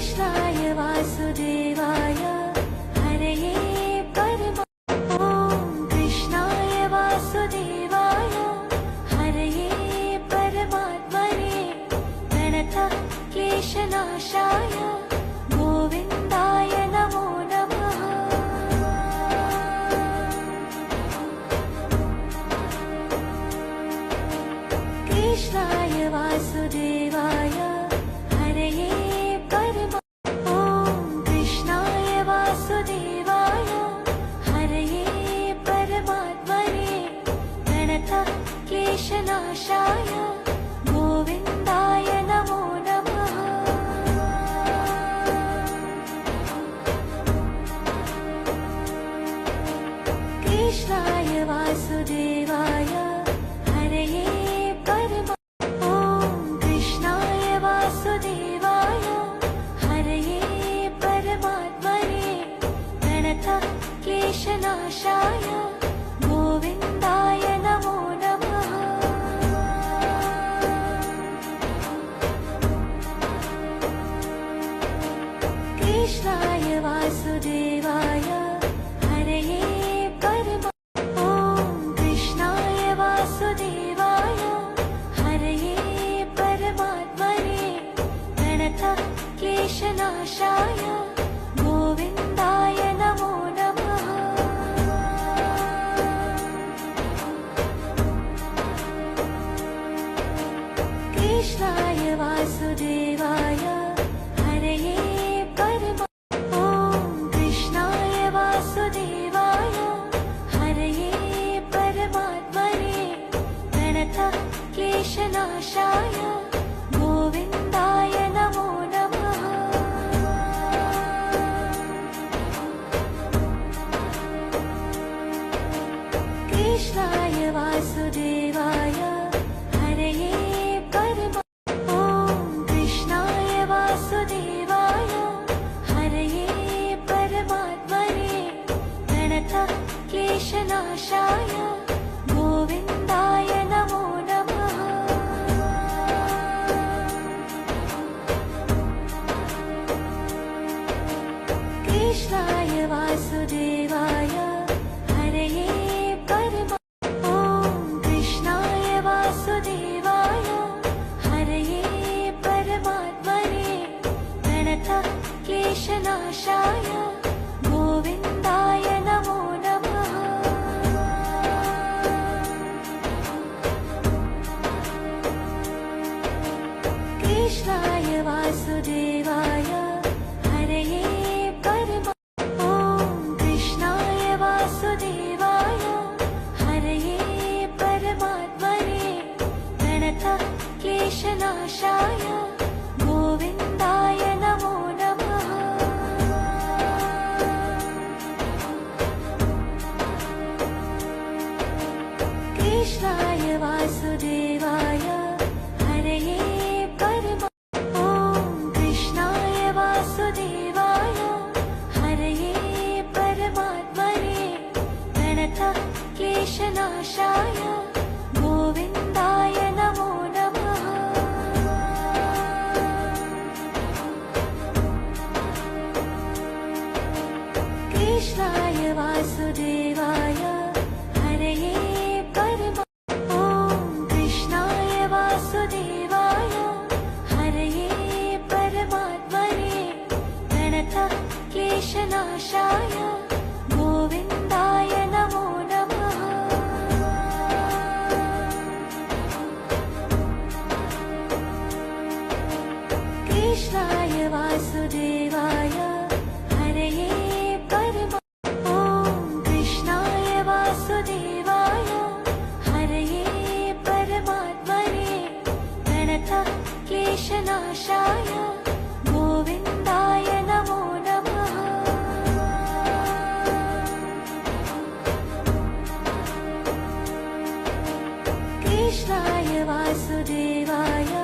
कृष्णाय वासुदेवाय हरये परमा ॐ कृष्णाय वासुदेवाय हरये परमात्मने प्रणतः क्लेशनाशाय गोविन्दाय नमो नमः। कृष्णाय वासुदेवाय हरये परमा ॐ कृष्णाय वासुदेवाय हरये परमात्मने प्रणतः क्लेशनाशाय गोविन्दाय नमो नमः। कृष्णाय वासुदेवाय हरये परमा ॐ कृष्णाय वासुदेवाय हरये परमात्मने प्रणतः क्लेशनाशाय गोविन्दाय नमो नमः। कृष्णाय वासुदेवाय हरये परमा ॐ कृष्णाय वासुदेवाय हरये परमात्मने प्रणतः क्लेशनाशाय गोविन्दाय नमो नमः। कृष्णाय वासुदेवाय हरये परमा ॐ कृष्णाय वासुदेवाय हरये परमात्मने प्रणतः क्लेशनाशाय गोविन्दाय नमो नमः। कृष्णाय वासुदेवाय हरये परमा ॐ कृष्णाय वासुदेवाय हरये परमात्मने प्रणतः क्लेशनाशाय गोविन्दाय नमो नमः। कृष्णाय वासुदेवाय हरये परमा ॐ कृष्णाय वासुदेवाय हरये परमात्मने प्रणतः क्लेशनाशाय गोविन्दाय नमो नमः। कृष्णाय वासुदेवाय हरये परमा ॐ कृष्णाय वासुदेवाय हरये परमात्मने प्रणतः क्लेशनाशाय गोविन्दाय नमो नमः। कृष्णाय वासुदेवाय हरये परमा ॐ कृष्णाय वासुदेवाय हरये परमात्मने प्रणतः क्लेशनाशाय गोविन्दाय नमो नमः। कृष्णाय वासुदेवाय हरये परमा ॐ कृष्णाय वासुदेवाय हरये परमात्मने प्रणतः क्लेशनाशाय गोविन्दाय नमो नमः। कृष्णाय वासुदेवाय हरये परमा ॐ कृष्णाय वासुदेवाय हरये परमात्मने प्रणतः क्लेशनाशाय गोविन्दाय नमो नमः। कृष्णाय वासुदेवाय